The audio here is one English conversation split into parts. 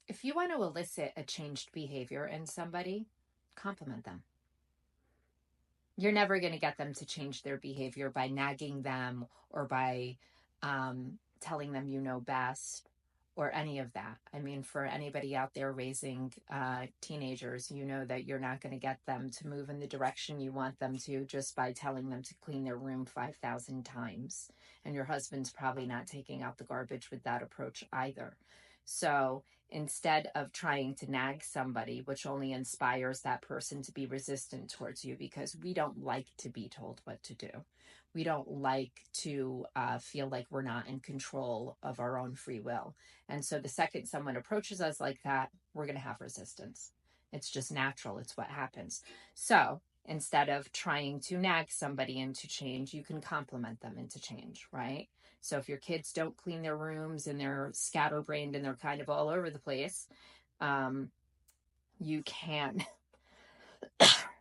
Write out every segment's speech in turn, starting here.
If you want to elicit a changed behavior in somebody, compliment them. You're never going to get them to change their behavior by nagging them or by telling them you know best or any of that. I mean, for anybody out there raising teenagers, you know that you're not going to get them to move in the direction you want them to just by telling them to clean their room 5,000 times. And your husband's probably not taking out the garbage with that approach either. So instead of trying to nag somebody, which only inspires that person to be resistant towards you, because we don't like to be told what to do. We don't like to feel like we're not in control of our own free will. And so the second someone approaches us like that, we're going to have resistance. It's just natural. It's what happens. So instead of trying to nag somebody into change, you can compliment them into change, right? So if your kids don't clean their rooms and they're scatterbrained and they're kind of all over the place, um, you can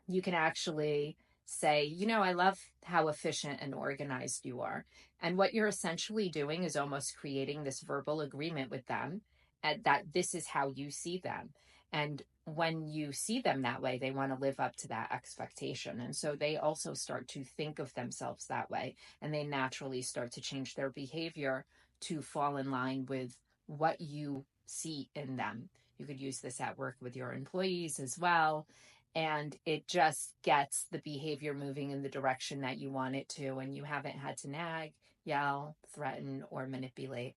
you can actually say, you know, I love how efficient and organized you are. And what you're essentially doing is almost creating this verbal agreement with them and that this is how you see them. And when you see them that way, they want to live up to that expectation. And so they also start to think of themselves that way. And they naturally start to change their behavior to fall in line with what you see in them. You could use this at work with your employees as well, and it just gets the behavior moving in the direction that you want it to, and you haven't had to nag, yell, threaten, or manipulate.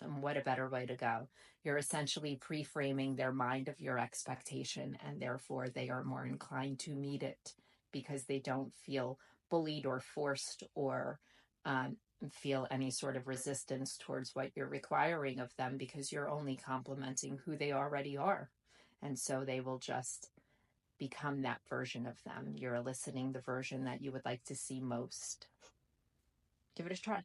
And what a better way to go. You're essentially pre-framing their mind of your expectation, and therefore they are more inclined to meet it because they don't feel bullied or forced or feel any sort of resistance towards what you're requiring of them, because you're only complimenting who they already are. And so they will just become that version of them. You're eliciting the version that you would like to see most. Give it a try.